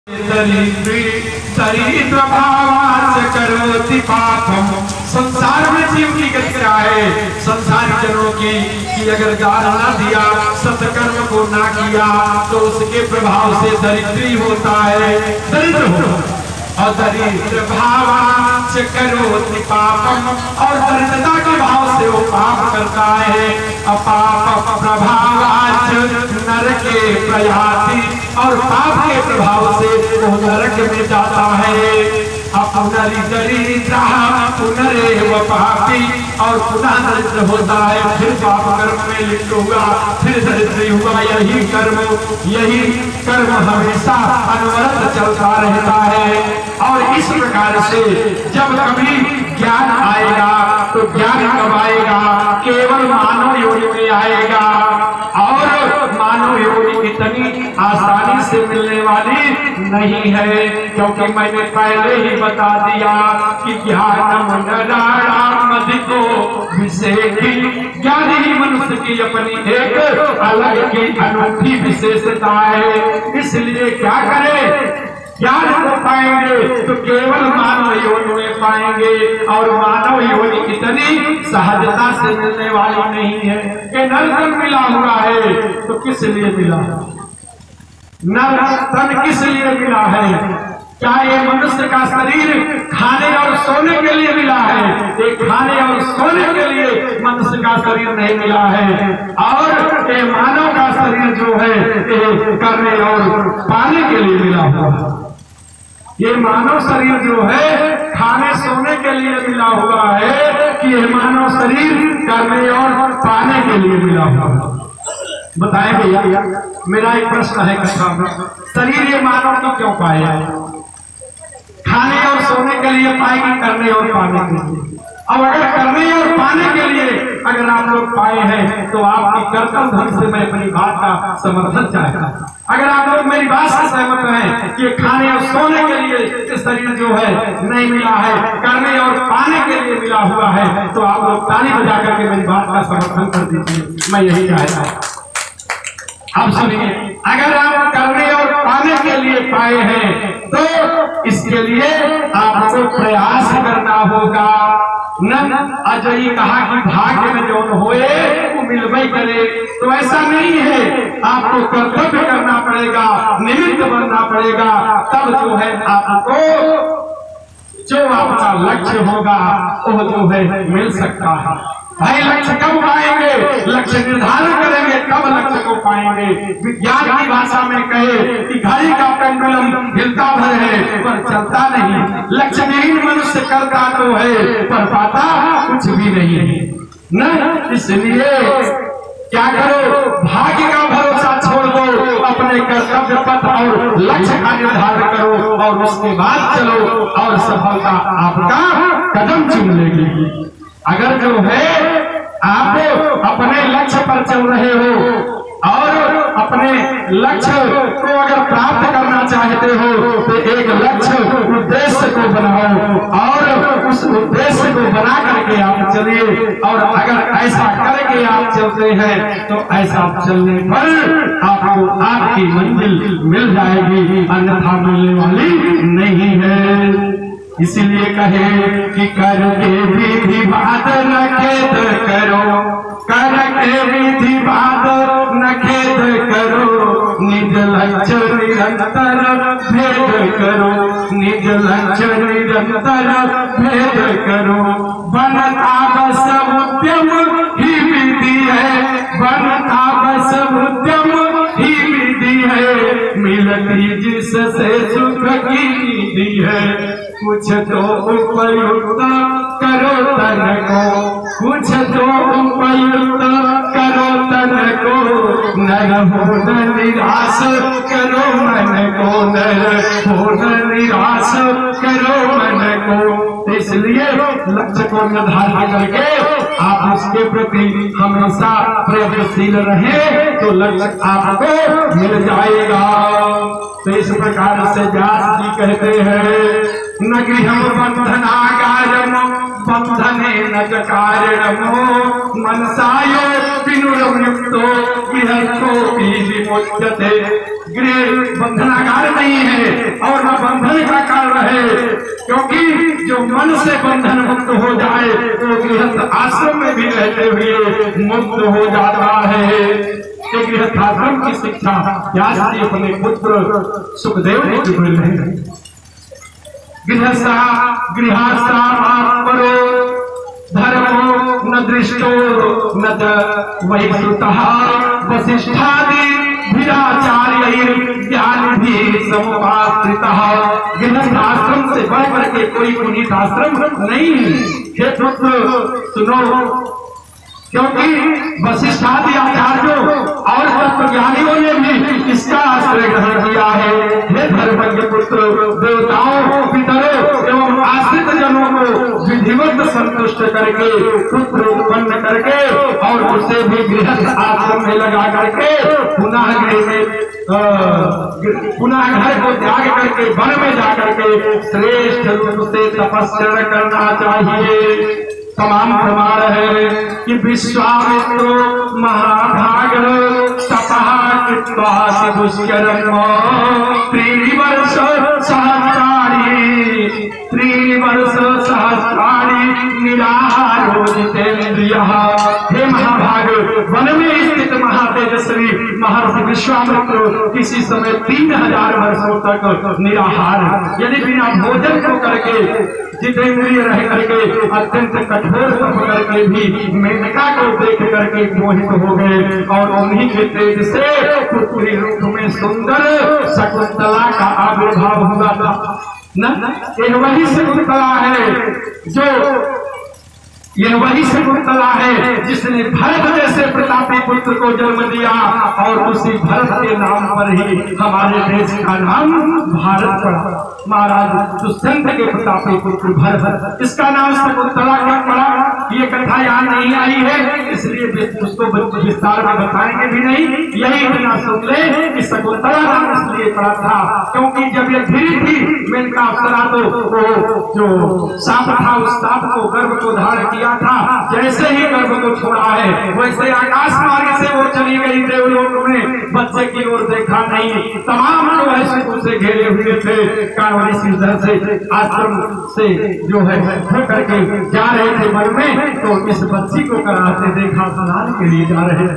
दरिद्र भावाच करोति पापम। संसार में जीव की गति क्या है? संसारी जनों की कि अगर दान ना दिया, सत्कर्म को ना किया तो उसके प्रभाव से दरिद्री होता है, दरिद्र होता। और दरिद्र भावाच करोति पापम, और दरिद्रता के भाव से वो पाप करता है। अपाप प्रभावाच नरके प्रयाति, और पाप के प्रभाव से वो नरक में जाता है। दरिद्र पुनरेव पापी, और पुनः दरिद्र होता है, फिर पाप कर्म में लिप्त हुआ, फिर दरिद्र हुआ। यही कर्म हमेशा अनवरत चलता रहता है। और इस प्रकार से जब कभी ज्ञान आएगा तो ज्ञान कब आएगा? केवल मानव योनि में आएगा। और मानव योनि इतनी आसानी से मिलने वाली नहीं है, क्योंकि मैंने पहले ही बता दिया कि ज्ञानम नराणामधिको विशेषी, ज्ञान ही मनुष्य की अपनी एक अलग की अनूठी विशेषता है। इसलिए क्या करें? ज्ञान को पाएंगे तो केवल मानव योनि में पाएंगे, और मानव योनि इतनी सहजता से मिलने वाली नहीं है कि नरक मिला हुआ है तो किस लिए मिला है? नरक किस लिए मिला है? क्या ये मनुष्य का शरीर खाने और सोने के लिए मिला है? ये खाने और सोने के लिए मनुष्य का शरीर नहीं मिला है। और ये मानव का शरीर जो है ये करने और पाने के लिए मिला हुआ है। ये मानव शरीर जो है खाने सोने के लिए मिला हुआ है कि ये मानव शरीर करने और पाने के लिए मिला हुआ है? बताएं भैया, मेरा एक प्रश्न है कथा में, शरीर ये मानव की क्यों पाया? खाने और सोने के लिए पाएगी, करने और पाने के लिए। अब अगर करने और पाने के लिए अगर आप लोग पाए हैं तो आपकी कर्तव्य ढंग से मैं अपनी बात का समर्थन चाहता हूं। अगर आप लोग मेरी बात से सहमत हैं कि खाने और सोने के लिए शरीर जो है नहीं मिला है, करने और पाने के लिए मिला हुआ है, तो आप लोग ताली बजा करके मेरी बात का समर्थन कर दीजिए। मैं यही चाहता हूं। अब सुनिए, अगर आप करने और पाने के लिए पाए हैं तो इसके लिए आपको प्रयास करना होगा। न अजय कहा कि भाग्य में जो होए वो मिलवे करे, तो ऐसा नहीं है। आपको कर्तव्य करना पड़ेगा, निमित्त बनना पड़ेगा, तब जो है आपको जो आपका लक्ष्य होगा वो जो है मिल सकता है। भाई लक्ष्य कब पाएंगे? लक्ष्य निर्धारण करेंगे तब लक्ष्य को पाएंगे। विज्ञान की भाषा में कहे कि घड़ी का पेंडुलम हिलता भर है पर चलता नहीं। लक्ष्य विहीन मनुष्य करता तो है पर पाता कुछ भी नहीं है न। इसलिए क्या करो? भाग्य का भरोसा छोड़ दो, अपने कर्तव्य पथ और लक्ष्य का निर्धारण करो और उसके बाद चलो, और सफलता आपका कदम चुम लेगी। अगर जो है आप अपने लक्ष्य पर चल रहे हो और अपने लक्ष्य को अगर प्राप्त करना चाहते हो तो एक लक्ष्य उद्देश्य को बनाओ और उस उद्देश्य को बना करके आप चलिए। और अगर ऐसा करके आप चलते हैं तो ऐसा चलने पर आपको आपकी मंजिल मिल जाएगी, अन्यथा मिलने वाली नहीं है। इसीलिए कहे कि करके विधि बात न खेद करो, करके विधि बात न खेद करो, निज लक्ष्य निरंतर भेद करो, निज लक्ष्य निरंतर भेद करो। बनता बस उद्यम ही विधि है, बनता बस उद्यम ही विधि है, मिलती जिससे सुख की निधि है। कुछ तो उपयुक्त करो तन को, कुछ तो उपयुक्त करो तन को, नर हो न निराश करो मन को, नर हो न निराश करो मन को। इसलिए लक्ष्य को निर्धारित करके आप उसके प्रति हमेशा प्रयत्नशील रहें तो लक्ष्य आपको मिल जाएगा। तो इस प्रकार से व्यास जी कहते हैं, न गृहम बंधनागारम बंधने न कारणमो, मनसायो विनुरमुक्तो गृहस्थो विमुच्यते। गृह बंधनागार नहीं है, और न बंधन का कारण है, क्योंकि जो मन से बंधन मुक्त हो जाए वो गृहस्थ आश्रम में भी रहते हुए मुक्त हो जाता है। गृहस्थ आश्रम की शिक्षा व्यास जी अपने पुत्र सुखदेव ने दी है। गृहस्था परो धर्मो न दृष्टो न वही श्रुतः वसिष्ठादि वीराचार्य ज्ञान भी समुपाश्रितः। गृहस्थ आश्रम से बढ़ करके कोई पुनीत आश्रम नहीं। हे पुत्र सुनो, क्योंकि वशिष्ठादि आचार्यों और तत्वज्ञानियों ने भी इसका आश्रय ग्रहण किया है। हे धर्मज्ञ पुत्र, देवताओं पितरों एवं आश्रित जनों को विधिवत संतुष्ट करके पुत्र उत्पन्न करके और उसे भी गृहस्थ आश्रम में लगा करके पुनः घर को त्याग करके वन में जाकर के श्रेष्ठ रूप से तपस्या करना चाहिए। तमाम प्रमाण है कि विश्वामित्रो महाभाग तपः कृत्वा दुष्कर्म त्रिवर्ष सहस्राणि निराहारोजितेन्द्रियः। हे महाभाग, वन में स्थित महातेजस्वी महर्षि विश्वामित्र किसी समय 3000 वर्षों तक निराहार यानी बिना भोजन को करके जितेंद्रिय रह करके अत्यंत कठोर तप करके भी मेनका को देख करके मोहित हो गए और उन्हीं के तेज से पुत्री रूप में सुंदर शकुंतला का आविर्भाव हुआ था न। यह वही शकुंतला है यह वही शकुंतला है जिसने भरत जैसे प्रतापी पुत्र को जन्म दिया और उसी भरत के नाम पर ही हमारे देश का नाम भारत पड़ा। महाराज दुष्यंत के प्रतापी पुत्र भरत, इसका नाम शकुंतला क्यों पड़ा ये कथा यहाँ नहीं आई है, इसलिए उसको विस्तार में बताएंगे भी नहीं। यही इतना सुन ले कि शकुंतला नाम इसलिए पड़ा था क्योंकि जब ये धीरे थी मेनका अप्सरा तो वो जो सांप था उस सांप को गर्भ को धारण किया था, जैसे ही गर्भ को छोड़ा है वैसे आकाश मार्ग से वो चली गई देवलोक में। बच्चे की ओर देखा नहीं, तमाम लोग ऐसे उसे घेरे हुए थे। कांवड़ी सीधर से आश्रम से जो है होकर के जा रहे थे वन में, तो इस बच्ची को कराते देखा, स्नान के लिए जा रहे थे।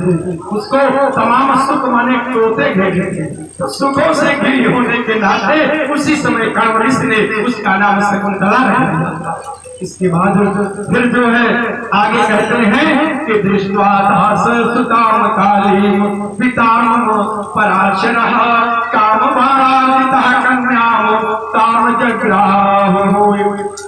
उसको तमाम सुख माने तोते घेरे थे, तो सुखों से घिरी होने के नाते उसी समय कांवड़ी ने उसका नाम शकुंतला रखा। इसके बाद फिर जो है आगे कहते हैं कि दृष्ट्वा दास सुताम काली पिताम पराशरः कामवादितः कन्याम ताम जग्राहुपेक्षितः।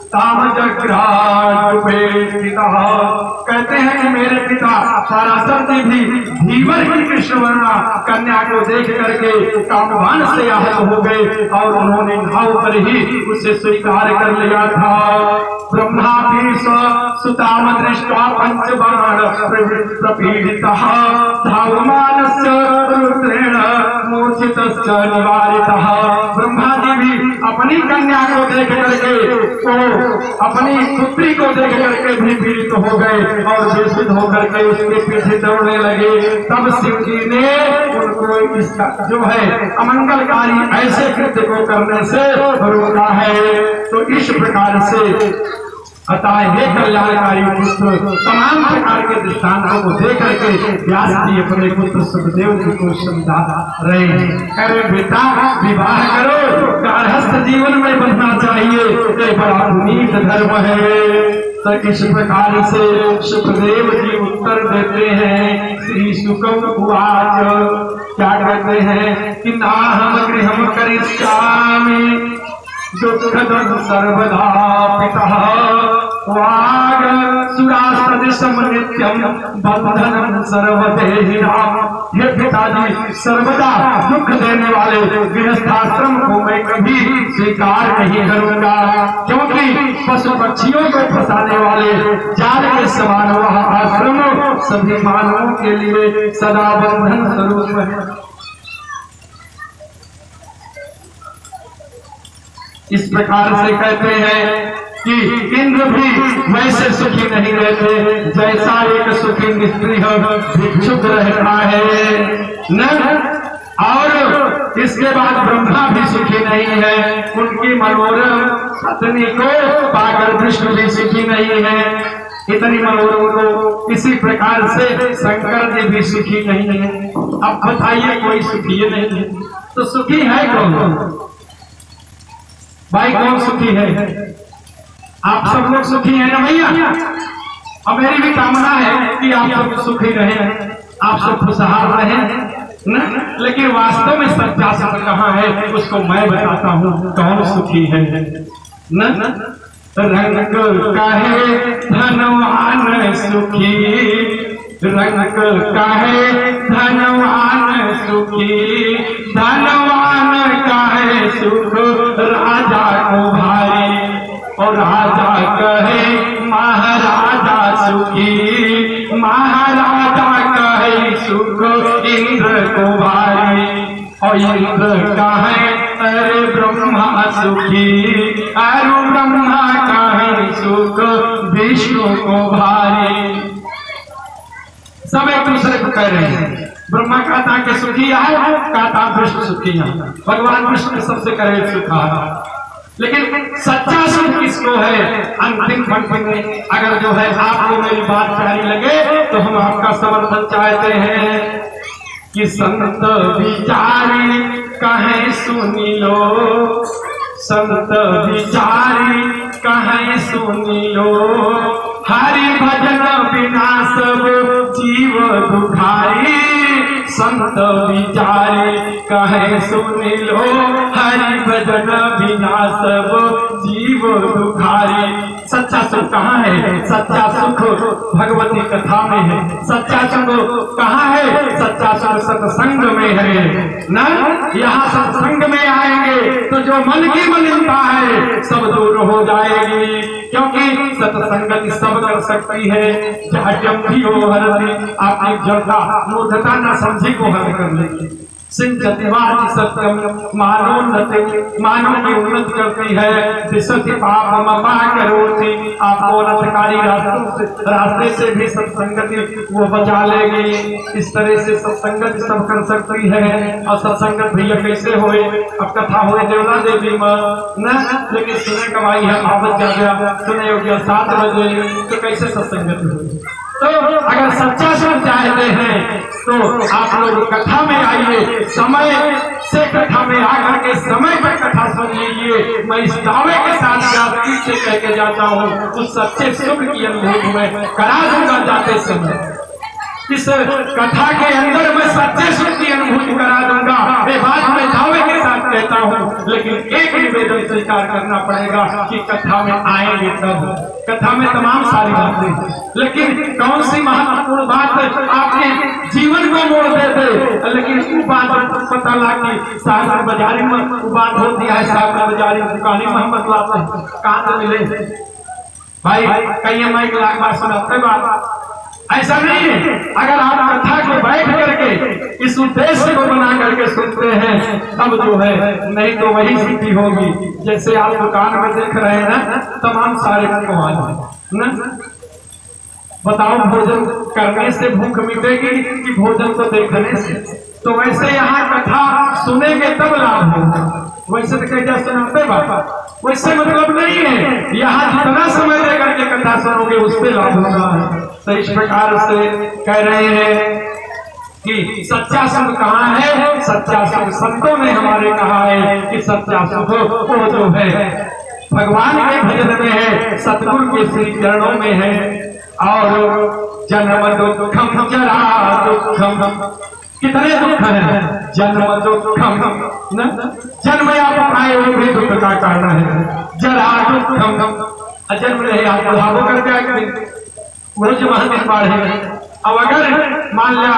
कहते हैं कि मेरे पिता पराशर जी भी धीवर की कृष्णवर्णा कन्या को देख करके कामवान से आहत हो गए और उन्होंने भाव पर ही उसे स्वीकार कर लिया था। ब्रह्मा भी सुताम दृष्ट्वा पंचबाण प्रपीडितः धावमानस्य रुद्रेण मूर्छितश्च निवारितः। ब्रह्मा जी भी अपनी कन्या को देख करके तो अपनी पुत्री को देख करके भी पीड़ित हो गए और बेसुध होकर के उसके पीछे दौड़ने लगे। तब शिव जी ने उनको इसका जो है अमंगलकारी ऐसे कृत्य को करने से रोका है। तो इस प्रकार से अतः हे कल्याणकारी पुत्र, तमाम प्रकार के दृष्टांतों को देख करके व्यास जी अपने पुत्र सुखदेव जी को समझा रहे हैं। अरे बेटा, विवाह करो, गार्हस्थ जीवन में बनना चाहिए, ये बड़ा पुनीत धर्म है। तो इस प्रकार से सुखदेव जी उत्तर देते हैं। श्री शुकम उवाच, क्या कहते हैं कि नाहम गृहम करिष्यामि दुःखदं सर्वदा पितः वाग सुरासदृशं नित्यं बंधनं सर्वदेहिनां। हे पिताजी, सर्वदा दुख देने वाले गृहस्थाश्रम को मैं कभी स्वीकार नहीं करूंगा, क्योंकि पशु पक्षियों को फंसाने वाले जाल के समान वह आश्रम सभी मानवों के लिए सदा बंधन स्वरूप है। इस प्रकार से कहते हैं कि इंद्र भी वैसे सुखी नहीं रहते जैसा एक सुखी स्त्री भिक्षुक रहता है न। और इसके बाद ब्रह्मा भी सुखी नहीं है, उनकी मनोरम पत्नी को पाकर विष्णु भी सुखी नहीं है। इतनी मनोरम को इसी प्रकार से शंकर जी भी सुखी नहीं है। अब बताइए कोई सुखी नहीं है तो सुखी है कौन? भाई कौन सुखी है? आप सब लोग सुखी हैं ना भैया? और मेरी भी कामना है कि आप सब सुखी रहे, आप सब खुशहाल रहे न। लेकिन वास्तव में सच्चा सुख कहाँ है उसको मैं बताता हूँ कौन सुखी है न। रंग काहे धनवान सुखी, रंग काहे धनवान सुखी, धनवान काहे सुख राजा को भाई, और राजा कहे महाराजा सुखी, महाराजा कहे सुख इंद्र को भाई, और इंद्र कहे अरे ब्रह्मा सुखी, अरे ब्रह्मा कहे सुख विष्णु को भाई। सब एक दूसरे को कह रहे हैं। ब्रह्मा कहता कि सुखी है, कहता विष्णु सुखी है, भगवान विष्णु सबसे करे सुखा। लेकिन सच्चा सुख किसको है? अंतिम पंक्ति में अगर जो है आपको मेरी बात प्यारी लगे तो हम आपका समर्थन चाहते हैं कि संत विचारी कहे सुनी लो, संत विचारी कहे सुनी लो, हरि भजन बिना सब जीव दुखारी, संत विचारी कहे सुनी लो, हरि भजन बिना सब जीव दुखारी। सच्चा सुख कहाँ है? सच्चा सुख भगवती कथा में है। सच्चा सुख कहाँ है? सच्चा सुख सत्संग में है न। यहाँ सत्संग में आएंगे तो जो मन की मलिनता है सब दूर हो जाएगी, क्योंकि सत्संगति सब कर सकती है। जाड्यम भी हो हरती, आपकी जड़ता मूर्खता न समझी को हल कर लेगी। सिंचतिवाद सत्यम मानोन्नति, मानव की उन्नति करती है। दिशति पाप ममा करोति, आपको अनर्थकारी रास्ते से भी सत्संगति वो बचा लेगी। इस तरह से सत्संगति सब कर सकती है। और सत्संगत भैया कैसे होए? अब कथा हुए देवला देवी न, लेकिन सुने कमाई है आवत जा गया, सुने हो गया 7 बजे, तो कैसे सत्संगति हुई? तो अगर सच्चा सुख चाहते हैं तो आप लोग कथा में आइए, समय से कथा में आकर के समय पर कथा सुन लीजिए। मैं इस दावे के साथ पीछे कह के जाता हूँ, उस सच्चे सुख की अनुभूति में करा दूंगा जाते समय। इस कथा के अंदर मैं सच्चे सुख की अनुभूति करा दूंगा, ये बात मैं दावे के साथ कहता हूँ। लेकिन एक निवेदन स्वीकार करना पड़ेगा कि कथा में आएंगे तब। कथा में तमाम सारी बातें, लेकिन कौन सी महत्वपूर्ण बात आपके जीवन को मोड़ देते? लेकिन वो बात पता लगी सागर बाजारी में वो बात होती है, सागर बाजारी दुकानी मोहम्मद लाते हैं, कहाँ से मिले भाई? कहीं मैं 1 लाख बार सुनाते बात ऐसा नहीं है। अगर आप कथा को बैठ करके इस उद्देश्य को बना करके सुनते हैं तब जो है, नहीं तो वही स्थिति होगी जैसे आप दुकान में देख रहे हैं ना, तमाम सारे पकवान न। बताओ भोजन करने से भूख मिटेगी कि भोजन को देखने से? तो वैसे यहाँ कथा सुनेंगे तब लाभ होगा। वैसे तो क्या सुनाते बाबा, वैसे मतलब नहीं है। यहाँ जितना समय लेकर के कथा सुनोगे उससे लाभ होगा। तो इस प्रकार से कह रहे हैं कि सच्चा सुख कहाँ है? सच्चा सुख संतों ने हमारे कहा है कि सच्चा सुख वो जो है भगवान के भजन में है, सतगुरु के श्री चरणों में है। और जन्म दुखम जरा दुखम, कितने दुख है? जन्म दुखम न, जन्म आप आए वो भी दुख का कारण है। जरा दुखम, जन्म रहे आप बुढ़ापो कर जाएंगे, वो जो महंगे बाढ़े। अब अगर मान लिया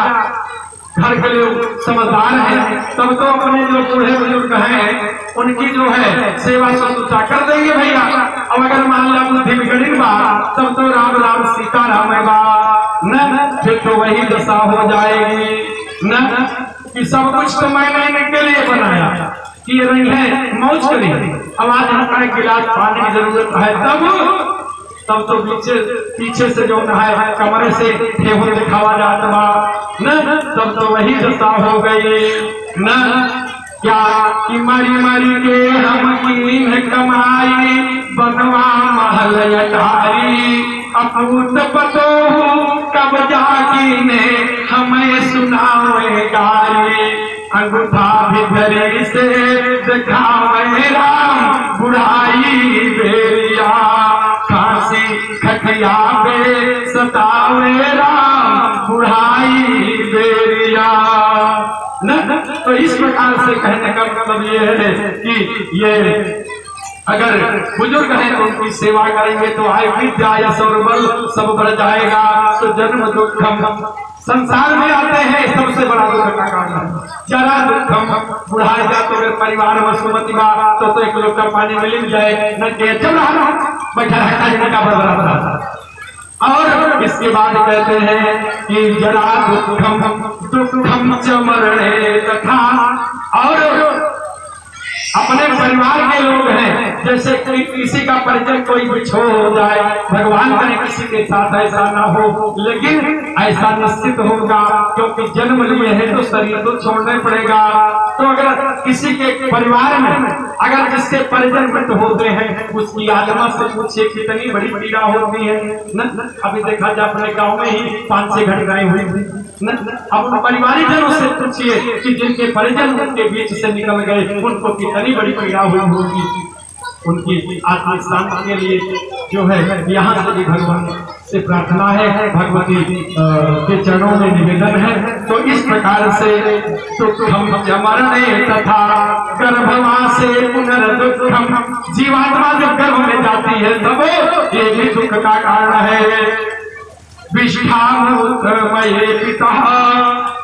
घर के लोग समझदार हैं तब तो अपने जो बूढ़े बुजुर्ग हैं उनकी जो है सेवा शुश्रूषा कर देंगे भैया। अब अगर मान लिया बुद्धि बिगड़ी बा तब तो राम राम सीता राम बा न, फिर तो वही दशा हो जाएगी न कि सब कुछ तो मैंने इनके लिए बनाया कि ये रही है मौज करी। अब आज हमारे गिलास पानी की जरूरत है तब तो पीछे से जो है कमरे से ठेहुन दिखावा जाता न, तब तो वही दशा हो गई न क्या कि मरी मरी के हम कीन कमाई बनवा महल अटारी अपूत पतो कब जागी ने हमें सुनावे गारी अंगूठा भितरी से दिखावे राम बुढ़ाई बेरिया फांसी खटिया पे सतावे राम बुढ़ाई बेरिया न। तो इस प्रकार से कहने का मतलब ये है कि ये अगर बुजुर्ग हैं तो उनकी सेवा करेंगे तो आय विद्या यश और बल सब बढ़ जाएगा। तो जन्म दुखम संसार में आते हैं सबसे बड़ा दुख का कारण है जरा दुखम बुढ़ाई जा तो अगर परिवार में सुमति तो एक लोटा पानी में लिख जाए न के जब रहा बैठा रहता है का बराबर। और इसके बाद कहते हैं कि जरा दुखम दुखम च मरणे तथा और अपने परिवार के लोग हैं जैसे किसी का परिचय कोई बिछो हो जाए भगवान करे किसी के साथ ऐसा ना हो लेकिन ऐसा निश्चित होगा क्योंकि जन्म लिए है तो शरीर तो छोड़ना पड़ेगा। तो अगर किसी के परिवार में अगर जिसके परिजन मृत होते हैं उसकी आत्मा से पूछिए कितनी बड़ी पीड़ा होती है न। अभी देखा जाए अपने गांव में ही 5-6 घटनाएं हुई न। अब परिवारिक जनों से पूछिए कि जिनके परिजन उनके बीच से निकल गए उनको कितनी बड़ी पीड़ा हुई होगी। उनकी आत्मिक शांति के लिए जो है यहाँ से भी भगवान से प्रार्थना है भगवती के चरणों में निवेदन है। तो इस प्रकार से दुखम मरणे तथा गर्भवा से पुनर्दुखम जीवात्मा जब गर्भ में जाती है तब ये भी दुख का कारण है। विष्ठामय पिता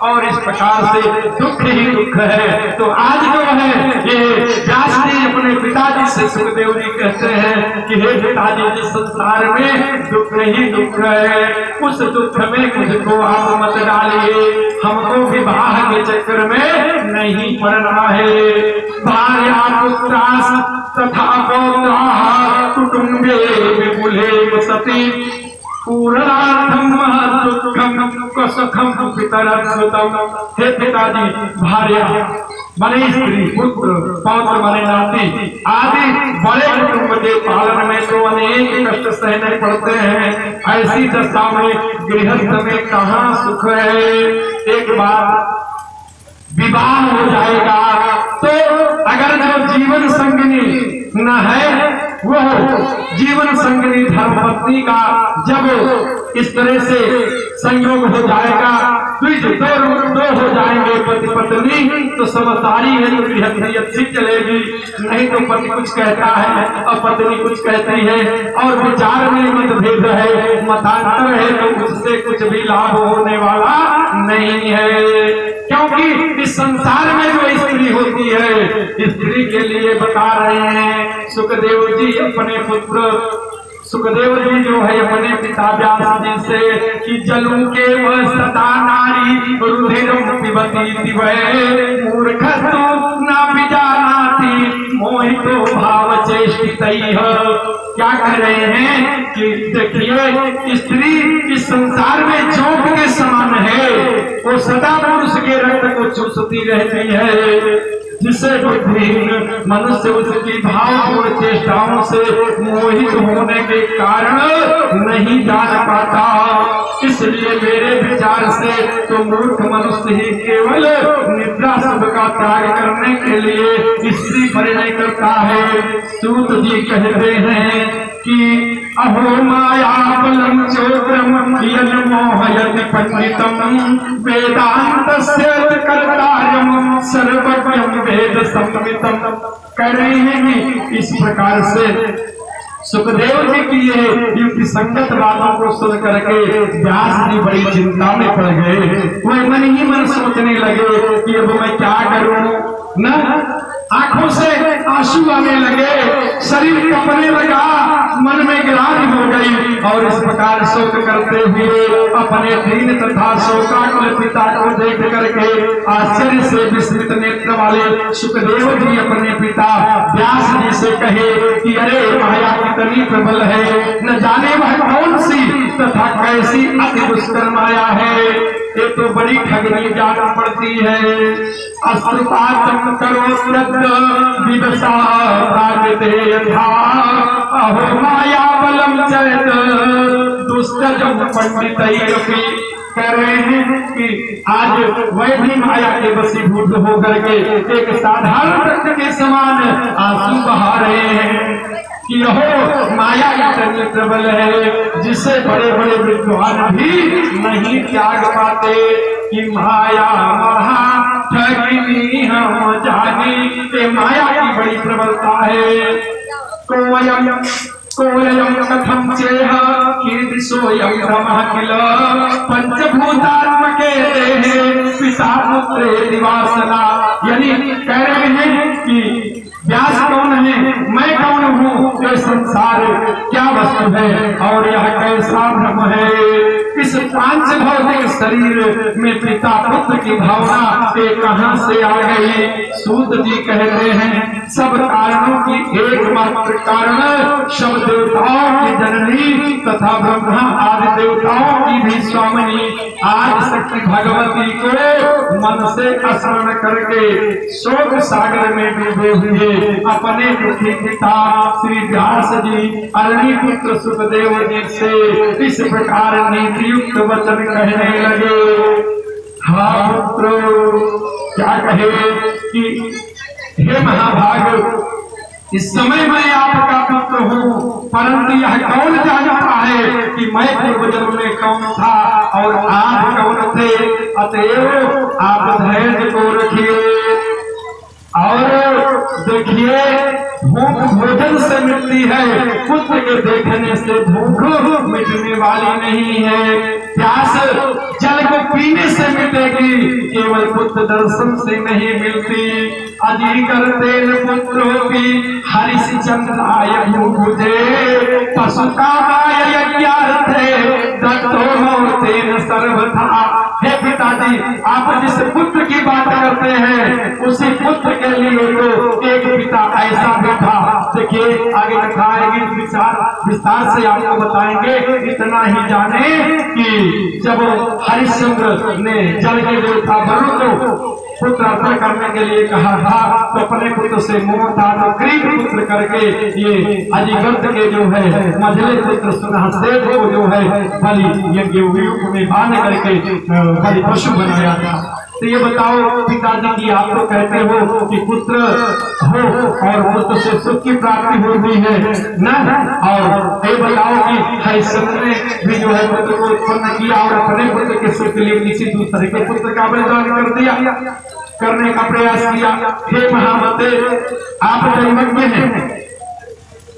और इस प्रकार से दुख ही दुख है। तो आज जो है ये व्यास जी अपने पिताजी से सुखदेव जी कहते हैं कि हे पिताजी जिस संसार में दुख ही दुख है उस दुख में मुझको आप मत डालिए हमको विवाह के चक्कर में नहीं पड़ना है। भार्या पुत्रास तथा पौत्राः कुटुंबे विपुले सती पूर्णार्थम दुखम सुखम पितरम। हे पिताजी भार्या बने स्त्री पुत्र पौत्र बने नाती आदि बड़े कुटुंब के पालन में तो अनेक कष्ट सहने पड़ते हैं। ऐसी दशा में गृहस्थ में कहाँ सुख है। एक बार विवाह हो जाएगा तो अगर जो जीवन संगिनी न है वो जीवन संगिनी धर्मपत्नी का जब इस तरह से संयोग हो जाएगा दो हो जाएंगे पति पत्नी तो समझदारी है तो गृहस्थी अच्छी चलेगी। नहीं तो पति कुछ कहता है और पत्नी कुछ कहती है और विचार में मतभेद है मतांतर है तो उससे कुछ भी लाभ होने वाला नहीं है। क्योंकि इस संसार में जो स्त्री होती है स्त्री के लिए बता रहे हैं सुखदेव जी अपने पुत्र सुखदेव जी जो है अपने पिता व्यास जी से कि जलू के वह सदा नारी रुधिरम पिबती दिवै मूर्ख तो ना बिजानाती मोहितो भाव चेष्टितैः। क्या कह रहे हैं कि देखिए स्त्री इस संसार में जोंक के समान है वो सदा पुरुष के रक्त को चूसती रहती है जिसे बुद्धिहीन मनुष्य उसकी भावपूर्ण चेष्टाओं से मोहित होने के कारण नहीं जान पाता। इसलिए मेरे विचार से तो मूर्ख मनुष्य ही केवल निद्रा सुख का त्याग करने के लिए स्त्री परिणय करता है। सूत जी कहते हैं कि अहो माया बलम चोत्रम यन मोहयति पंडितम वेदांतस्य कर्तारम सर्वज्ञम वेद संमितम। कह रहे हैं कि इस प्रकार से सुखदेव जी की ये युक्ति संगत बातों को सुन करके व्यास जी बड़ी चिंता में पड़ गए। वह मन ही मन सोचने लगे कि अब मैं क्या करूं न। आंखों से आंसू आने लगे शरीर कपने लगा मन में ग्लानि हो गई गई और इस प्रकार शोक करते हुए अपने दीन तथा शोकाकुल पिता को देख करके आश्चर्य से विस्मित नेत्र वाले सुखदेव जी अपने पिता व्यास जी से कहे कि अरे माया कितनी प्रबल है, न जाने वह कौन सी तथा कैसी अति दुष्कर माया है, ये तो बड़ी ठगनी जान पड़ती है। अस्त्रपातम करो विवसा अहो माया बलम चरित दुष्टजम पंडित कह रहे हैं कि आज वह भी माया के वशीभूत होकर के एक साधारण व्यक्ति के समान आंसू बहा रहे हैं कि यहो माया इतनी प्रबल है जिसे बड़े बड़े विद्वान भी नहीं त्याग पाते कि माया महा ठगिनी हम जानी, ये माया की बड़ी प्रबलता है। कोयम कथम चेह कीर्तिसोयम रमः किल पंचभूतात्मके देहे पिता पुत्रे निवासना। यानी कह रहे हैं कि व्यास कौन है, मैं कौन हूँ, ये संसार क्या वस्तु है और यह कैसा भ्रम है। इस पांच भौतिक शरीर में पिता पुत्र की भावना ये कहाँ से आ गई। सूत जी कहते हैं सब कारणों की एकमात्र कारण सब देवताओं की जननी तथा ब्रह्मा आदि देवताओं की भी स्वामिनी आज शक्ति भगवती को मन से स्मरण करके शोक सागर में डूबे हुए अपने दुखी पिता श्री व्यास जी अरणी पुत्र सुखदेव जी से इस प्रकार नीतियुक्त वचन कहने लगे। हाँ पुत्रो, क्या कहे कि हे महाभाग, इस समय मैं आपका पुत्र हूँ, परंतु यह कौन जानता है कि मैं पूर्व जन्म में कौन था और आप कौन थे। अतएव आप धैर्य को रखिए और देखिए भूख भोजन से मिलती है, पुत्र के देखने से भूख मिटने वाली नहीं है। प्यास जल को पीने से मिटेगी, केवल पुत्र दर्शन से नहीं मिलती। अजीकर तेल पुत्रों की हरिश्चंद्राय भुजे पशुकामाय यज्ञार्थे दत्तो तेन सर्वथा। हे पिताजी, आप जिस पुत्र की बात करते हैं उसी पुत्र के लिए तो एक पिता ऐसा भी था। देखिए आगे कथा आएगी, विस्तार से आपको बताएंगे। इतना ही जाने कि जब हरिश्चंद्र ने जल के देवता वरुण को पुत्र अर्पण करने के लिए कहा था तो अपने पुत्र से मोह था, तो ग्रीक पुत्र करके ये अजिगर्त के जो है मझले पुत्र सुनहसेन को जो है बलि यज्ञ में बांध करके बलि पशु बनाया था। तो ये बताओ पिताजी की आप तो कहते हो कि पुत्र हो और पुत्र से सुख की प्राप्ति हो गई है न, और ये बताओ कि हरिश्चंद्र ने भी जो है पुत्र को उत्पन्न किया और अपने पुत्र के सुख के लिए किसी दूसरे के पुत्र का बलिदान कर दिया, करने का प्रयास किया। हे महामते, आप दैवज्ञ हैं,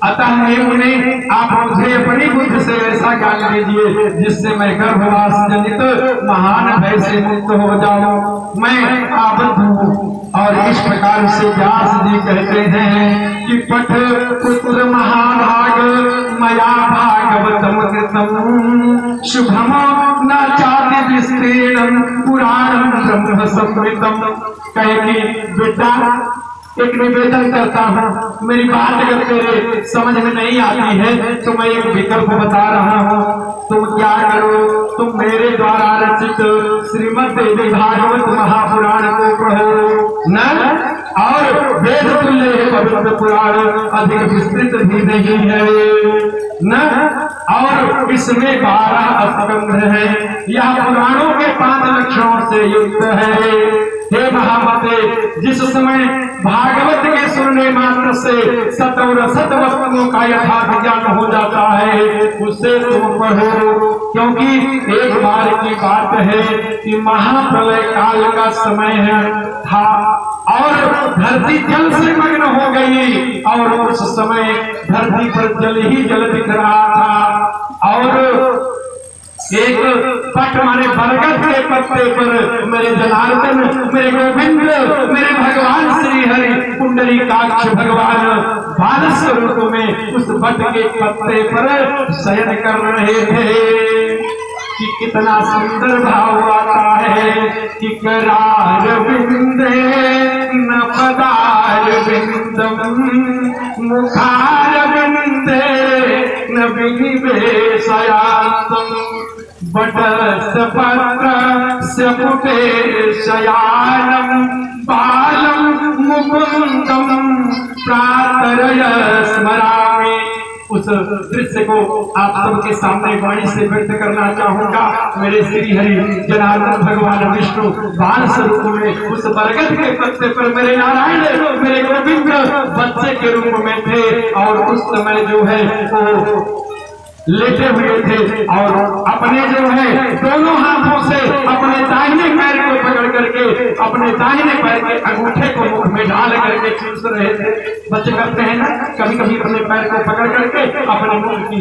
अतः उन्हें आप मुझे अपनी बुद्धि से ऐसा ज्ञान दीजिए जिससे मैं गर्भवास जनित महान भय से मुक्त हो जाऊं। मैं आबद्ध हूँ। और इस प्रकार से व्यास जी कहते हैं कि पठ पुत्र महाभाग मया भागवतम कृतम शुभम न चाति विस्तीर्णम पुराणम ब्रह्म संवृतम। कहे कि बेटा एक निवेदन करता हूँ, मेरी बात अगर तेरे समझ में नहीं आती है तो मैं एक विकल्प बता रहा हूँ, तुम क्या करो, तुम मेरे द्वारा रचित श्रीमद् देवी भागवत महापुराण को पढ़ो न, और वेद तुल्य पवित्र पुराण अधिक विस्तृत भी नहीं है न, और इसमें 12 स्कंध है। यह पुराणों के 5 लक्षणों से युक्त है। हे महामते, जिस समय भागवत के सुनने मात्र से सत और असत वस्तुओं का यथार्थ ज्ञान हो जाता है उससे तुम पढ़ो, क्योंकि एक बार की बात है कि महाप्रलय काल का समय है था और धरती जल से मग्न हो गई और उस समय धरती पर जल ही जल दिख रहा था और एक पट माने बरगद के पत्ते पर मेरे जनार्दन, मेरे गोविंद, मेरे भगवान श्री हरि पुंडरीकाक्ष भगवान बाल स्वरूप में उस बट के पत्ते पर शयन कर रहे थे कि कितना सुंदर भाव आता है कि करार बिंदे न पदार बिंदम मुखार बिंदे न बिनिबे शयातम बटस पत्र सपुटे शयानम बालम मुकुंदम प्रातरय स्मरामि। उस दृश्य को आप सबके सामने वाणी से व्यक्त करना चाहूंगा। मेरे श्री हरि जनार्दन भगवान विष्णु बाल स्वरूप में उस बरगद के पत्ते पर मेरे नारायण, मेरे गोविंद बच्चे के रूप में थे और उस समय जो है वो लेटे हुए थे और अपने जो है दोनों हाथों से अपने दाहिने पैर को पकड़ करके अपने दाहिने पैर के अंगूठे को मुख में डाल करके चूस रहे थे। बच्चे करते हैं ना, कभी कभी अपने पैर को पकड़ करके अपने मुख की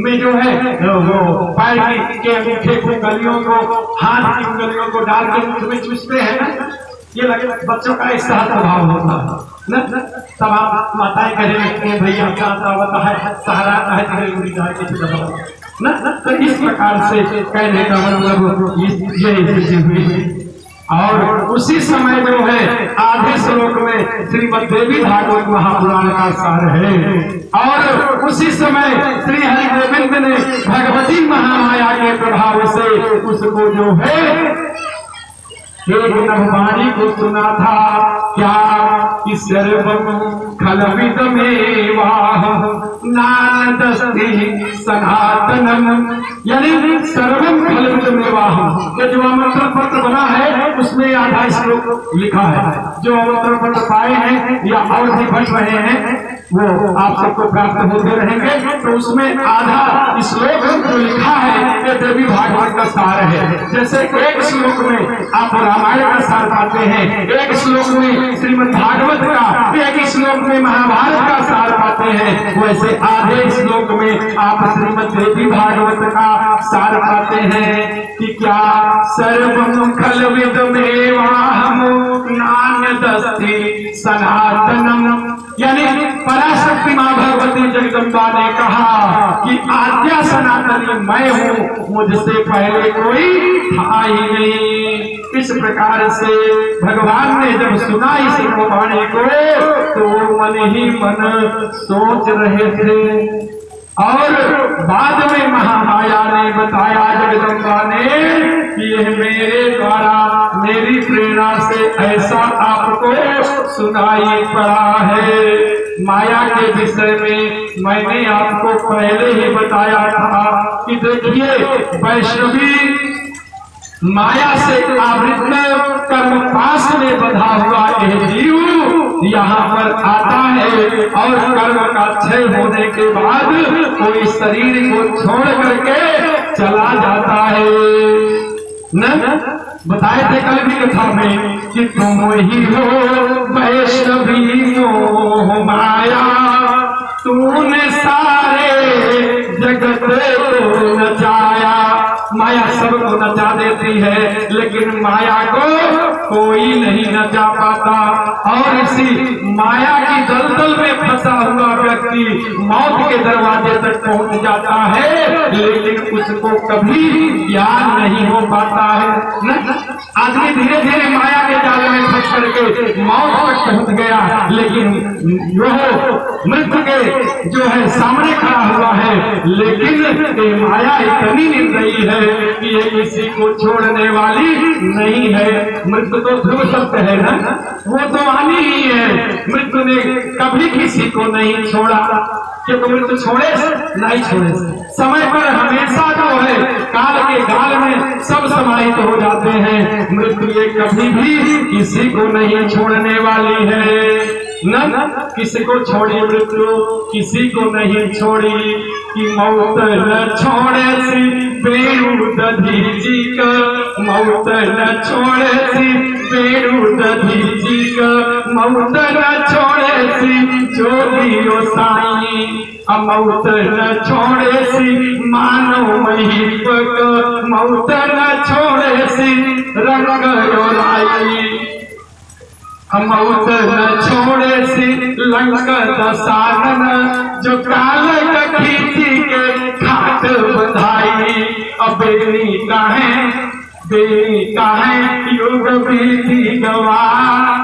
में जो है वो पैर के अंगूठे को गलियों को हाथ की उंगलियों को डाल के मुख में चूसते हैं ना। ये लगे बच्चों का एक सहज स्वभाव होता है न। तब आप माताएं कहें भैया क्या होता है सहारा है न। तो इस प्रकार से कहने का मतलब ये हुई। और उसी समय जो है आधे श्लोक में श्रीमद् देवी भागवत महापुराण का सार है और उसी समय श्री हरि गोविंद ने भगवती महामाया के प्रभाव से उसको जो है एक नववाणी को सुना था क्या कि सर्वम खलविदमेवाह नानदस्ति सनातनम, यानी सर्वम खलविदमेवाह। ये जो आमंत्रण पत्र बना है उसमें आधा श्लोक लिखा है। जो आमंत्रण पत्र पाए हैं या और भी बच रहे हैं वो आप सबको प्राप्त होते रहेंगे। तो उसमें आधा श्लोक जो लिखा है ये देवी भागवत का सार है। जैसे एक श्लोक में आप रामायण का सार पाते हैं, एक श्लोक में श्रीमद् भागवत का, एक श्लोक में महाभारत का सार पाते हैं, वैसे आधे श्लोक में आप श्रीमद् देवी भागवत का सार पाते हैं कि क्या सर्वम खलविदमेवाहम् नान्यदस्ति सनातनम, यानी पराशक्ति मां भगवती जगदम्बा ने कहा कि आद्या सनातनी मैं हूँ, मुझसे पहले कोई था ही नहीं। इस प्रकार से भगवान ने जब सुना इस वाणी को तो मन ही मन सोच रहे थे और बाद में महामाया ने बताया जगदम्बा ने कि यह मेरे द्वारा मेरी प्रेरणा से ऐसा आपको सुनाई पड़ा है। माया के विषय में मैंने आपको पहले ही बताया था कि देखिए वैष्णवी माया से आवृत कर्म पास में बंधा हुआ यह जीव यहाँ पर आता है और कर्म का क्षय होने के बाद कोई शरीर को छोड़ करके चला जाता है न। बताए थे कल भी कथा में कि तुम ही हो वैष्णवी मोह माया, तूने सारे जगत को नचाया। माया सबको नचा देती है लेकिन माया को कोई नहीं नचा पाता और इसी माया की दलदल में फंसा हुआ व्यक्ति मौत के दरवाजे तक पहुंच जाता है लेकिन उसको कभी ज्ञान नहीं हो पाता है न। आदमी धीरे धीरे माया के जाल में फंस करके मौत तक पहुंच गया लेकिन जो मृत्यु के जो है सामने खड़ा हुआ है लेकिन माया इतनी निर्दयी है कि ये किसी को छोड़ने वाली नहीं है। मृत्यु तो ध्रुव सत्य है ना, वो तो आनी ही है। मृत्यु ने कभी किसी को नहीं छोड़ा क्योंकि मृत्यु छोड़े नहीं छोड़े समय पर हमेशा जो है काल के गाल में सब समाहित हो जाते हैं। मृत्यु ये कभी भी किसी को नहीं छोड़ने वाली है न। किसी को छोड़ी मृत्यु किसी को नहीं छोड़ी कि मौत न छोड़े सी पेरू दधीजी का, मौत न छोड़े सी पेरू दधीजी का, मौत न छोड़े सी जोगियो साई। मौत न छोड़े सी मानो महिप मौत न छोड़े सी रंग लाई मौत न छोड़े सी लंक दसानन जो काल खींची के खाट बधाई अब काहे युग बीती गवा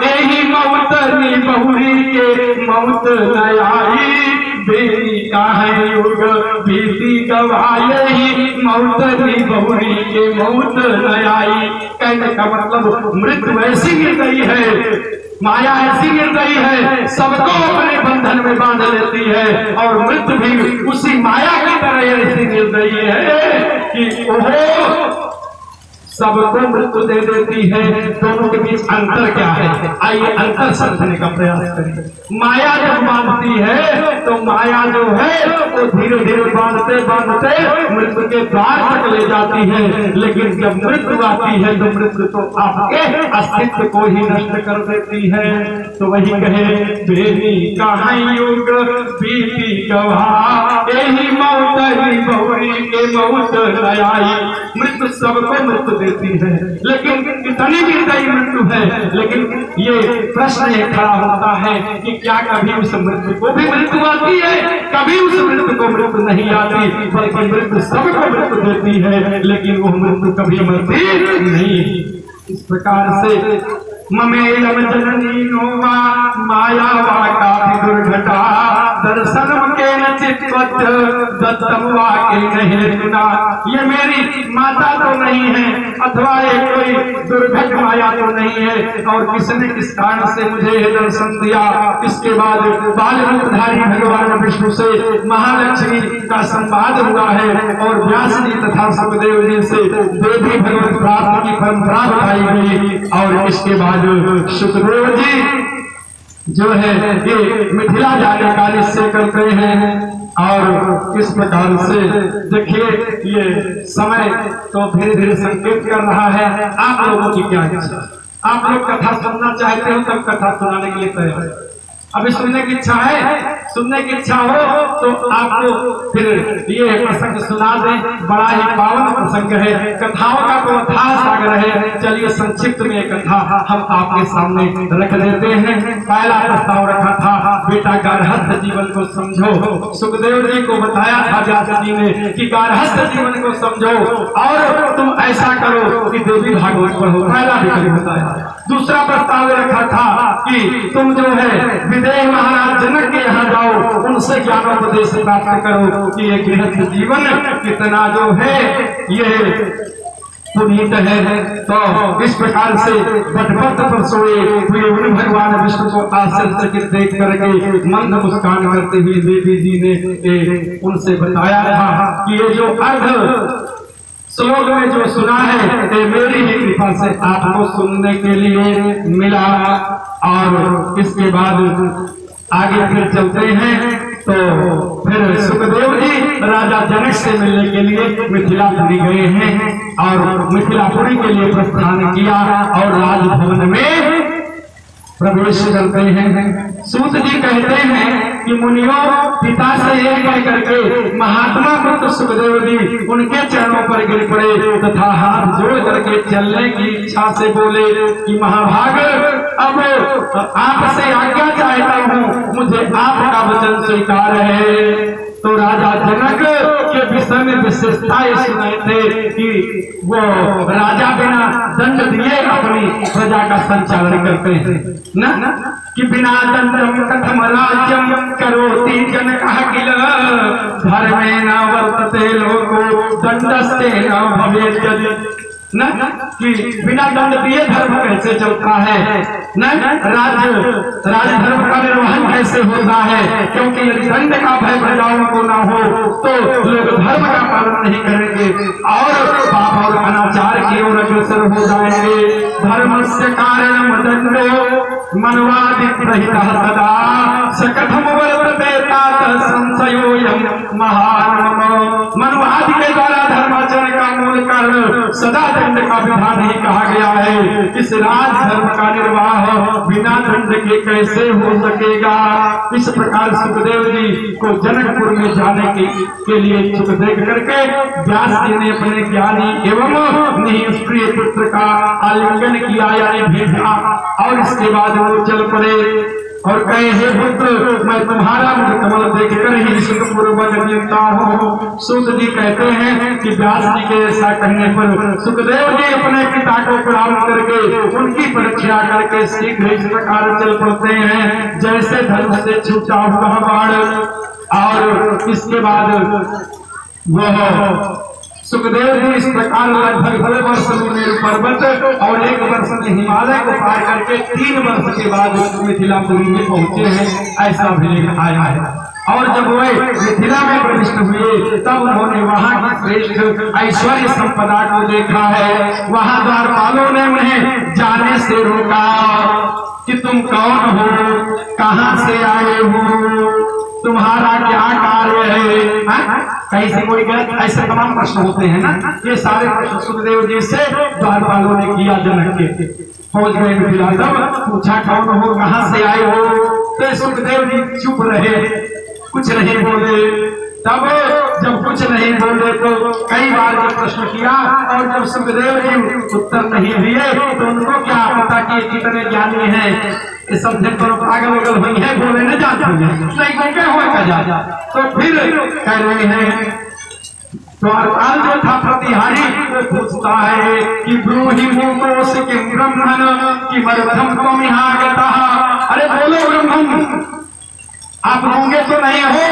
यही मौत नी बहुरी के मौत न आई बेरी काहे युग बीती गवा यही मौत नी बहुरी के मौत न आई। कहने का मतलब मृत्यु ऐसी निर्दयी है, माया ऐसी निर्दयी है, सबको अपने बंधन में बांध लेती है और मृत्यु भी उसी माया की तरह ऐसी निर्दयी है कि ओहो सबको मृत्यु दे देती है। दोनों के बीच अंतर क्या है, आइए अंतर समझने का प्रयास करें। माया जब बांधती है तो माया जो है वो धीरे धीरे बांधते बांधते मृत्यु के द्वार तक ले जाती है, लेकिन जब मृत्यु आती है तो मृत्यु तो आपके अस्तित्व को ही नष्ट कर देती है। तो वही कहे बेनी कहाँ युग बीती गवा यही मौत ही बहुरी के मौत न आई। मृत्यु सबको मृत्यु देती है, लेकिन कितनी निर्दयी मृत्यु है। लेकिन ये प्रश्न ये खड़ा होता है कि क्या कभी उस मृत्यु को भी मृत्यु आती है? कभी उस मृत्यु को मृत्यु नहीं आती, बल्कि मृत्यु सबको मृत्यु देती है, लेकिन वो मृत्यु कभी मरती नहीं। इस प्रकार से ममेलम जननी नोवा माया वा काफी दुर्घटा दर्शन के चित्वत दत्तम वाके नहीं सुना। ये मेरी माता तो नहीं है अथवा ये कोई दुर्घट माया तो नहीं है, और किसने किस कारण से मुझे दर्शन दिया। इसके बाद बाल रूपधारी भगवान विष्णु से महालक्ष्मी का संवाद हुआ है और व्यास जी तथा सुखदेव जी से देवी भगवत प्राप्ति की परंपरा बताई गई। और इसके बाद सुखदेव जी जो है ये मिथिला जाने का निश्चय करते हैं। और इस प्रकार से देखिए ये समय तो धीरे धीरे संकेत कर रहा है। आप लोगों की क्या इच्छा, आप लोग कथा सुनना चाहते हो तब कथा सुनाने के लिए तैयार है। अभी सुनने की इच्छा है, सुनने की इच्छा हो तो आपको फिर ये प्रसंग सुना दें। बड़ा ही पावन प्रसंग है, कथाओं का तो अथाह सागर है। चलिए संक्षिप्त में एक कथा हम आपके सामने रख देते हैं। पहला प्रस्ताव रखा था बेटा गारहस्थ जीवन को समझो। सुखदेव जी को बताया था व्यास जी ने कि गारहस्थ जीवन को समझो और तुम ऐसा करो कि देवी भागवत पढ़ो। पहला भी बताया। दूसरा प्रस्ताव रखा था कि तुम जो है विदेह महाराज जनक के यहाँ जाओ, उनसे ज्ञानोपदेश प्राप्त करो कि ये गृहस्थ जीवन कितना जो है ये पुनीत है। तो इस प्रकार से बटपट पर सोए हुए भगवान विष्णु को आश्चर्यचकित देख करके मंद मुस्कान करते हुए देवी जी ने उनसे बताया था कि ये जो अर्ध श्लोक में जो सुना है मेरी ही कृपा से आपको सुनने के लिए मिला। और इसके बाद आगे फिर चलते हैं तो फिर सुखदेव जी राजा जनक से मिलने के लिए मिथिलापुरी गए हैं और मिथिलापुरी के लिए प्रस्थान किया और राजभवन में प्रवेश करते हैं। सूत जी कहते हैं कि मुनियों पिता से एक कह करके महात्मा को तो सुखदेव जी उनके चरणों पर गिर पड़े तथा हाथ जोड़ करके चलने की इच्छा से बोले कि महाभाग अब आपसे आज्ञा चाहता हूँ, मुझे आपका वचन स्वीकार है। तो राजा जनक के विषय में विशेषता ये सुनाए थे कि वो राजा बिना दंड दिए अपनी प्रजा का संचालन करते हैं न कि बिना दंडम कथम राज्यम करोति जनकः किल धर्मेण वर्तते लोको दंडस्ते न भवेत्। न कि बिना दंड दिए धर्म कैसे चलता है, न राजधर्म का निर्वहन कैसे होता है, क्योंकि यदि दंड का भय प्रजाओं को न हो तो लोग धर्म का पालन नहीं करेंगे और पाप और अनाचार की ओर अग्रसर हो जाएंगे। धर्म से कारण दंडो मनवादित रहितः सदा सकथम वर्तते तात संशयोऽयं महान्। मनवादि के द्वारा धर्माचरण का मूल कारण सदा दंड का विधान ही कहा गया है। इस राज धर्म का निर्वाह बिना दंड के कैसे हो सकेगा। इस प्रकार सुखदेव जी को जनकपुर में जाने के लिए इच्छुक देख करके व्यास जी ने अपने ज्ञानी एवं निष्प्रिय पुत्र का आलिंगन किया यानी भेजा और इसके बाद वो चल पड़े और कहे हे पुत्र मैं तुम्हारा मुख कमल देखकर ही सुखपुर बनता हूँ। सूत जी कहते हैं कि व्यास जी के ऐसा कहने पर सुखदेव जी अपने पिता को प्रणाम करके उनकी परीक्षा करके शीघ्र इस प्रकार चल पड़ते हैं जैसे धर्म से छूटा हुआ बाण। और इसके बाद वह सुखदेव जी इस प्रकार लगभग 2 वर्ष में पर्वत और 1 वर्ष में हिमालय को पार करके 3 वर्ष के बाद मिथिलापुरी में पहुंचे हैं, ऐसा भी लिखा आया है। और जब वे मिथिला में प्रविष्ट हुए तब उन्होंने वहां की श्रेष्ठ ऐश्वर्य संपदा को देखा है। वहां द्वारपालों ने उन्हें जाने से रोका कि तुम कौन हो, कहां से आए हो, तुम्हारा क्या कार्य है। कहीं से कोई गलत ऐसे तमाम प्रश्न होते हैं ना, ये सारे प्रश्न सुखदेव जी से द्वारपालों ने किया। जनक के पहुंच गए मिथिला, तब पूछा कौन हो, कहां से आए हो। तो सुखदेव जी चुप रहे, कुछ नहीं बोले। तब जब कुछ नहीं बोले तो कई बार जब प्रश्न किया और जब सुखदेव जी उत्तर नहीं दिए तो उनको क्या पता कि कितने ज्ञानी हैं। इस सब पर पागल वगल हुई है, बोले न जाते नहीं बोलते हो जा। तो फिर कह रहे हैं द्वारपाल जो था प्रतिहारी वो पूछता है कि ब्रूहि मुकोश के ब्रह्मण की मर्धम को मिहागता। अरे बोलो ब्रह्मण, आप होंगे तो नहीं हो,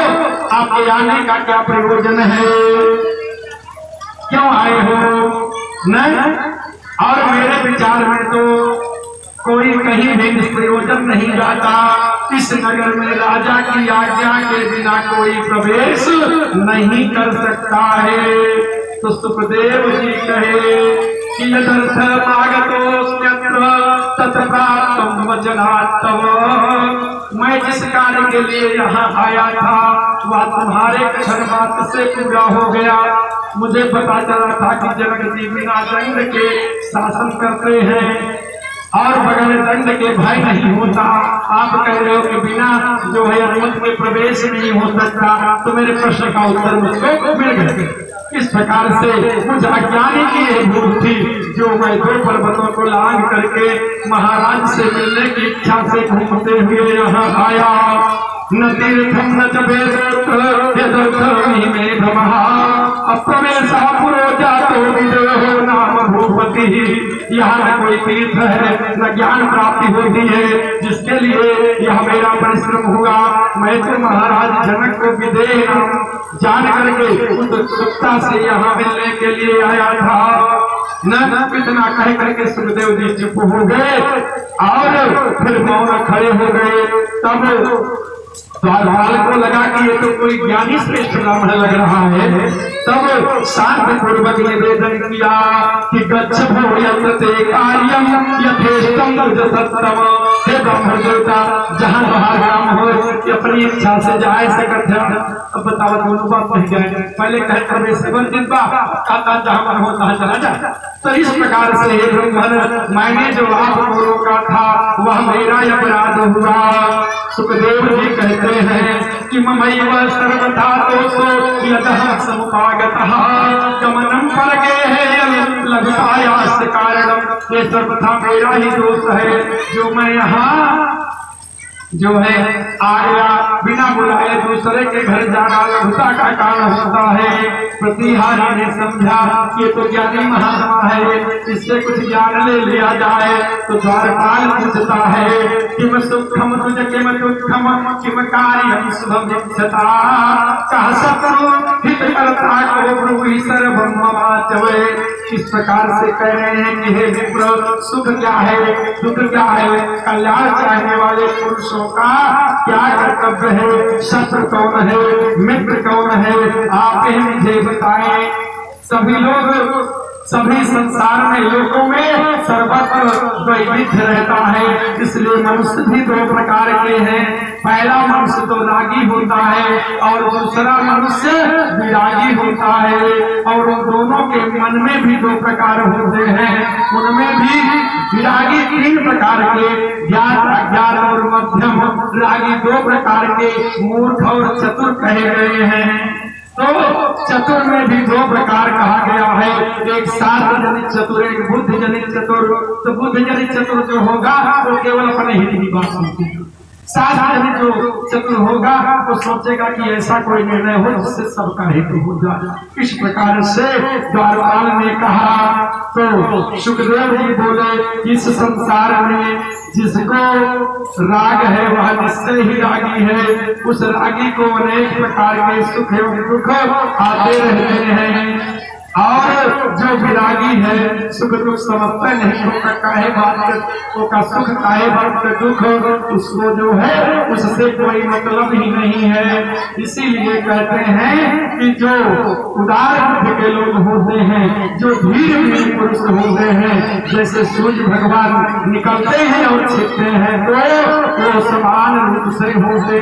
आपके आने का क्या प्रयोजन है, क्यों आए हो। नहीं, और मेरे विचार में तो कोई कहीं भी निष्प्रयोजन नहीं जाता। इस नगर में राजा की आज्ञा के बिना कोई प्रवेश नहीं कर सकता है। तो सुखदेव जी कहे कि यदर्थ आगतोऽस्म्यत्र तत्प्राप्तं वचनात्तव। मैं जिस कार्य के लिए यहाँ आया था वह तुम्हारे क्षण बात से पूरा हो गया। मुझे पता चला था कि जनक जी बिना दंड के शासन करते हैं और बगैर दंड के भय नहीं होता। आप कह रहे हो कि बिना जो है अनुमति में प्रवेश नहीं हो सकता, तो मेरे प्रश्न का उत्तर मुझको मिल गया। इस प्रकार से मुझ अज्ञानी की एक भूल थी जो मैं 2 पर्वतों को लांघ करके महाराज से मिलने की इच्छा से घूमते हुए यहाँ आया। न तीर्थम न जपेत्र यदर्थमी में भ्रमः अप्रवेशः पुरोजा तो विदेहो नाम भूपति। यहाँ न कोई तीर्थ है न ज्ञान प्राप्ति होती है जिसके लिए यह मेरा परिश्रम हुआ। मैं तो महाराज जनक को विदेह जान करके उत्सुकता से यहाँ मिलने के लिए आया था। न इतना कह करके सुखदेव जी चुप हो गए और फिर मौन खड़े हो गए। तब द्वारपाल को लगा कि ये तो कोई ज्ञानी श्रेष्ठ ब्राह्मण लग रहा है। तब शांति पूर्वक निवेदन किया कि गच्छ भूयते कार्यम यथेष्टम सत्यम। हे ब्राह्मण देवता, जहाँ बाहर काम हो कि अपनी इच्छा से जाए सकत है। अब बताओ दोनों बात कह जाए, पहले कहे प्रवेश कहता जहाँ मन हो तहाँ चला जाए। तो इस प्रकार से हे ब्राह्मण, मैंने जो आपको रोका था वह मेरा अपराध हुआ। सुखदेव जी कहते हैं कि ममैव सर्वथा दोषो यतः समुपागतः गमनं परगे है लघुतायास्य कारणम। ये सर्वथा मेरा ही दोष है जो मैं यहाँ जो है आ गया, बिना बुलाए दूसरे के घर जाना लघुता का कारण होता है। प्रतिहारी ने समझा ये तो ज्ञानी महात्मा है, इससे कुछ ज्ञान ले लिया जाए। तो द्वारपाल पूछता है किम सुखम तुझ किम दुखम किम कार्यम शुभम इच्छता। कह शत्रु हित करता को ब्रूहि सर्वम ममाचवे। इस प्रकार से कह रहे हैं कि हे विप्र, सुख क्या है, दुख क्या है, कल्याण चाहने वाले पुरुषों का क्या कर्तव्य है, शत्रु कौन है, मित्र कौन है, आप ही मुझे बताएं। सभी लोग सभी संसार में लोगों में सर्वत्र वैविध्य रहता है। इसलिए मनुष्य भी दो प्रकार के हैं। पहला मनुष्य तो रागी होता है और दूसरा मनुष्य विरागी होता है। और उन दोनों के मन में भी दो प्रकार होते हैं। उनमें भी विरागी 3 प्रकार के, ज्ञान, अज्ञान और मध्यम। रागी 2 प्रकार के, मूर्ख और चतुर कहे गए हैं। तो चतुर में भी 2 प्रकार कहा गया है, एक शास्त्र जनित चतुर, एक बुद्धि जनित चतुर। तो बुद्धि जनित चतुर जो होगा वो केवल अपने हित की बात सोचेगा। शास्त्र जनित जो चतुर होगा वो सोचेगा कि ऐसा कोई निर्णय हो जिससे सबका हित हो जाए। इस प्रकार से द्वारपाल ने कहा तो सुखदेव जी बोले, इस संसार में जिसको राग है वह निश्चय ही रागी है। उस रागी को अनेक प्रकार के सुख एवं दुख आते रहते हैं। और जो विरागी है सुख दुख समझता नहीं होगा, काहे बात का सुख काहे बात का दुख, उसको जो है उससे कोई मतलब ही नहीं है। इसीलिए कहते हैं कि जो उदार बुद्धि के लोग होते हैं, जो धीर वीर पुरुष होते हैं, जैसे सूर्य भगवान निकलते हैं और छिपते हैं, तो वो समान रूप से होते